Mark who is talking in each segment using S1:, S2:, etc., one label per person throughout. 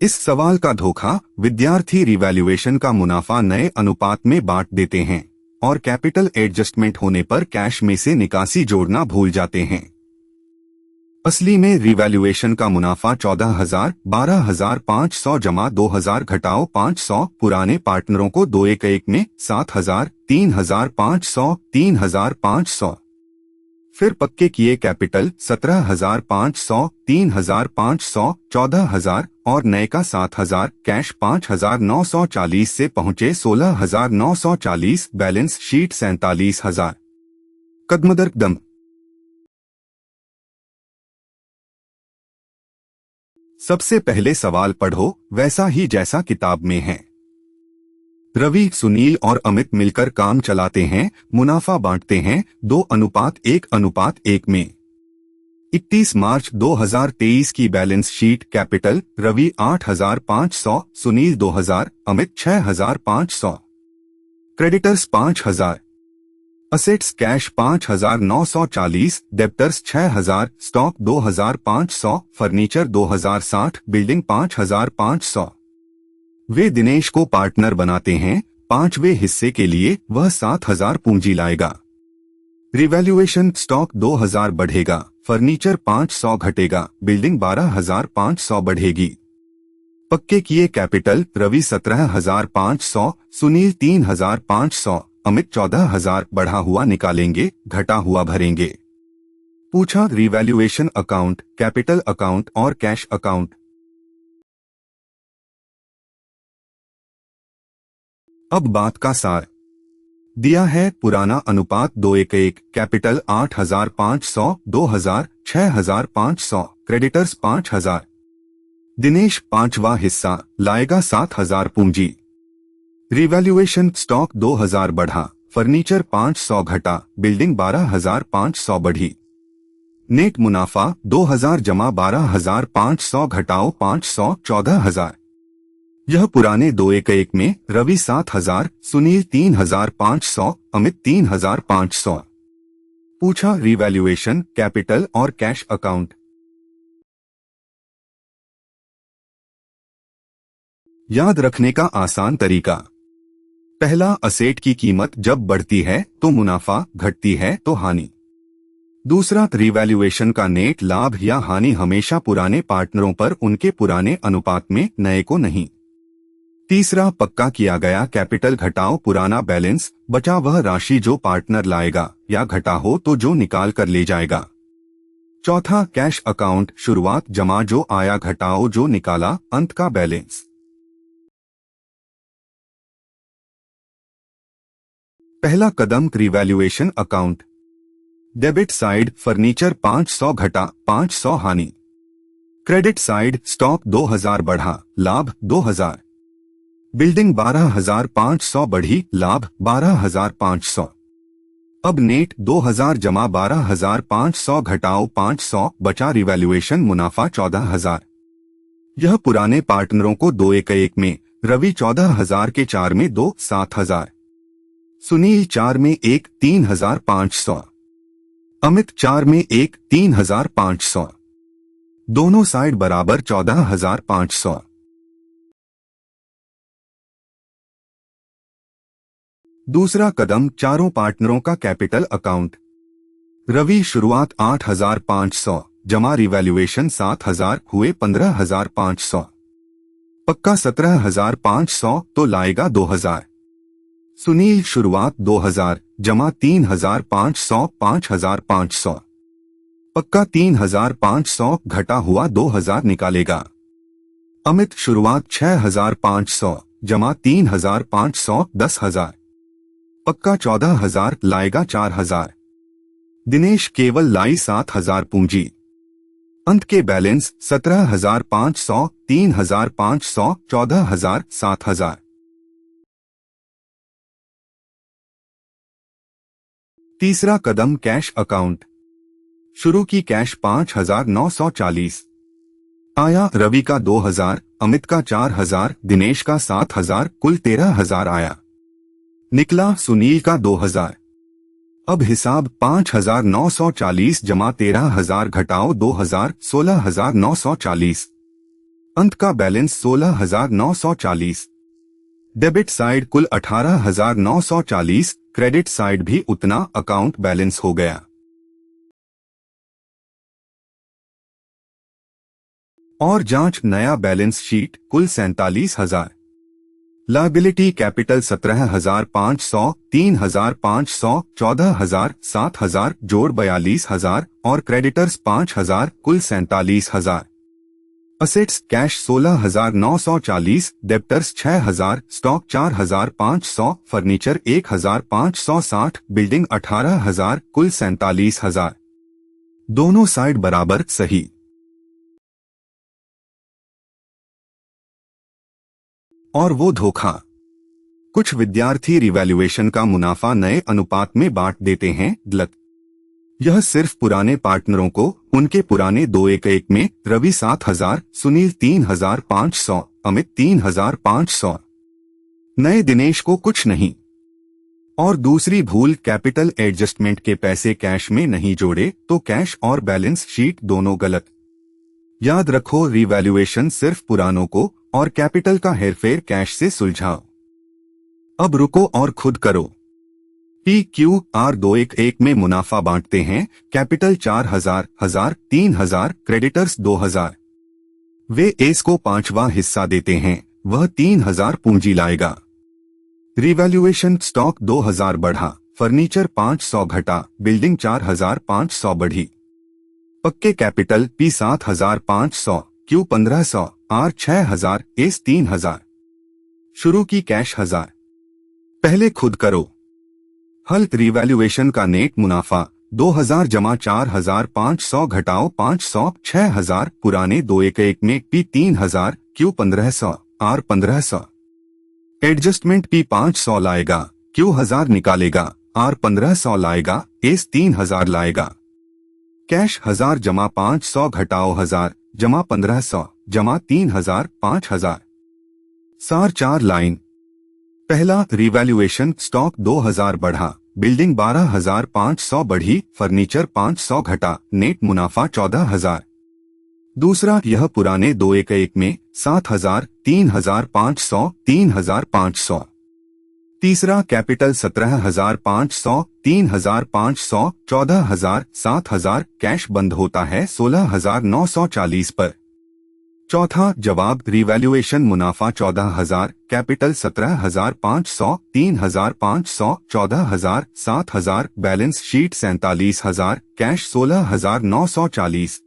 S1: इस सवाल का धोखा, विद्यार्थी रिवैल्यूएशन का मुनाफा नए अनुपात में बांट देते हैं और कैपिटल एडजस्टमेंट होने पर कैश में से निकासी जोड़ना भूल जाते हैं। असली में रिवैल्यूएशन का मुनाफा 14,000, 12,500 जमा 2,000 घटाओ 500, पुराने पार्टनरों को 2-1 में 7,000, 3,500, 3,500। फिर पक्के किए कैपिटल 17,500, 3,500, 14,000 और नए का 7,000, कैश 5,940 से पहुंचे 16,940, बैलेंस शीट 47,000। कदमदरकदम। सबसे पहले सवाल पढ़ो वैसा ही जैसा किताब में है। रवि, सुनील और अमित मिलकर काम चलाते हैं, मुनाफा बांटते हैं 2:1:1 में। 31 मार्च 2023 की balance sheet capital Ravi 8,500, Sunil 2,000, Amit 6,500। Creditors 5,000। Assets cash 5,940, debtors 6,000, stock 2,500, furniture 2,060, building 5,500। वे दिनेश को पार्टनर बनाते हैं, 5वें हिस्से के लिए वह 7,000 पूंजी लाएगा। रिवैल्यूएशन स्टॉक 2,000 बढ़ेगा, फर्नीचर 500 घटेगा, बिल्डिंग 12,500 बढ़ेगी। पक्के किए कैपिटल रवि 17,500, सुनील 3,500, अमित 14,000 बढ़ा हुआ निकालेंगे, घटा हुआ भरेंगे। पूछा रिवैल्यूएशन अकाउंट, कैपिटल अकाउंट और कैश अकाउंट। अब बात का सार दिया है। पुराना अनुपात 2:1, कैपिटल 8,500, 2,000, 6,500, क्रेडिटर्स 5,000। दिनेश 5वां हिस्सा लाएगा 7,000 पूंजी। रिवैल्यूएशन स्टॉक 2,000 बढ़ा, फर्नीचर 500 घटा, बिल्डिंग 12,500 बढ़ी। नेट मुनाफा 2,000 जमा 12,500 घटाओ 500, 14,000। यह पुराने 2:1 में रवि 7,000, सुनील 3,500, अमित 3,500। पूछा रिवैल्यूएशन, कैपिटल और कैश अकाउंट। याद रखने का आसान तरीका। पहला, असेट की कीमत जब बढ़ती है तो मुनाफा, घटती है तो हानि। दूसरा, रिवैल्यूएशन का नेट लाभ या हानि हमेशा पुराने पार्टनरों पर उनके पुराने अनुपात में, नए को नहीं। तीसरा, पक्का किया गया कैपिटल घटाओ पुराना बैलेंस, बचा वह राशि जो पार्टनर लाएगा या घटा हो तो जो निकाल कर ले जाएगा। चौथा, कैश अकाउंट शुरुआत जमा जो आया घटाओ जो निकाला, अंत का बैलेंस। पहला कदम revaluation account. Debit side furniture 500 घटा 500 हानि। क्रेडिट साइड स्टॉक 2,000 बढ़ा, लाभ 2,000। बिल्डिंग 12,500 बढ़ी, लाभ 12,500। अब नेट 2,000 जमा 12,500 घटाओ 500, बचा रिवैल्यूएशन मुनाफा 14,000। यह पुराने पार्टनरों को 2:1 में, रवि 14,000 के 4 में 2, 7,000। सुनील 4 में 1, 3,500। अमित 4 में 1, 3,500। दोनों साइड बराबर 14,500। दूसरा कदम, चारों पार्टनरों का कैपिटल अकाउंट। रवि शुरुआत 8,500, जमा रिवैल्यूएशन 7,000 हुए 15,500। पक्का 17,500 तो लाएगा 2,000। सुनील शुरुआत 2,000, जमा 3,500, 5,500। पक्का 3,500 घटा हुआ 2,000 निकालेगा। अमित शुरुआत 6,500, जमा 3,500, 10,000। पक्का 14,000 लाएगा 4,000। दिनेश केवल लाई 7,000 पूंजी। अंत के बैलेंस 17,500, 3,500, 14,000, 7,000। तीसरा कदम, कैश अकाउंट। शुरू की कैश 5,940। आया रवि का 2,000, अमित का 4,000, दिनेश का 7,000, कुल 13,000 आया। निकला सुनील का 2,000। अब हिसाब 5,940 जमा 13,000 घटाओ 2,000, 16,940। अंत का बैलेंस 16,940। डेबिट साइड कुल 18,940, क्रेडिट साइड भी उतना अकाउंट बैलेंस हो गया। और जांच नया बैलेंस शीट कुल 47,000। लायबिलिटी कैपिटल 17,500, 3,500, 14,000, 7,000 जोड़ 42,000 और क्रेडिटर्स 5,000 कुल 47,000। Assets cash 16,940, debtors 6,000, stock 4,500, furniture 1,560, building 18,000 कुल 47,000। दोनों साइड बराबर सही। और वो धोखा। कुछ विद्यार्थी रिवैल्यूएशन का मुनाफा नए अनुपात में बांट देते हैं, गलत। यह सिर्फ पुराने पार्टनरों को, उनके पुराने 2-1-1 में रवि 7,000, सुनील 3,500, अमित 3,500। नए दिनेश को कुछ नहीं। और दूसरी भूल, कैपिटल एडजस्टमेंट के पैसे कैश में नहीं जोड़े तो कैश और बैलेंस शीट दोनों गलत। याद रखो, रिवैल्यूएशन सिर्फ पुरानों को और कैपिटल का हेरफेर कैश से सुलझाओ। अब रुको और खुद करो। PQR 2-1-1 में मुनाफा बांटते हैं, कैपिटल 4,000, 1,000, 3,000, क्रेडिटर्स 2,000। वे एस को 5वां हिस्सा देते हैं, वह 3,000 पूंजी लाएगा। रिवैल्यूएशन स्टॉक 2,000 बढ़ा, फर्नीचर 500 घटा, बिल्डिंग 4,500 बढ़ी। पक्के capital P 7,500, Q 1,500, R 6,000, S 3,000। शुरू की कैश 1,000। पहले खुद करो। हल रिवैल्यूएशन का नेट मुनाफा 2,000 जमा 4,500 घटाओ 500, 6,000 पुराने 2-1-1 में P 3,000, Q 1,500, R 1,500। Adjustment P 500 लाएगा, Q 1,000 निकालेगा, R 1,500 लाएगा, एस 3,000 लाएगा। कैश 1,000 जमा 500 घटाओ 1,000 जमा 1,500 जमा 3,000, 5,000। सार 4 लाइन। पहला, रिवैल्यूएशन स्टॉक 2,000 बढ़ा, बिल्डिंग 12,500 बढ़ी, फर्नीचर 500 घटा, नेट मुनाफा 14,000। दूसरा, यह पुराने 2-1-1 में 7,000, 3,500, 3,500। तीसरा, कैपिटल 17,500, 3,500, 14,000, 7,000, कैश बंद होता है 16,940 पर। चौथा जवाब, रिवैल्यूएशन मुनाफा 14,000, कैपिटल 17,500, 3,500, 14,000, 7,000, बैलेंस शीट 47,000, कैश 16,940।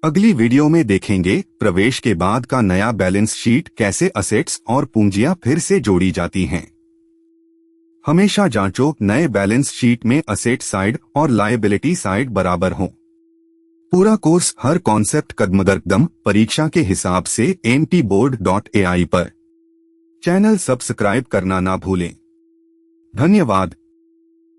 S1: अगली वीडियो में देखेंगे प्रवेश के बाद का नया बैलेंस शीट कैसे असेट्स और पूंजियां फिर से जोड़ी जाती हैं। हमेशा जांचो नए बैलेंस शीट में असेट साइड और लायबिलिटी साइड बराबर हों। पूरा कोर्स हर कॉन्सेप्ट कदम परीक्षा के हिसाब से mtboard.ai पर। चैनल सब्सक्राइब करना ना भूलें। धन्यवाद।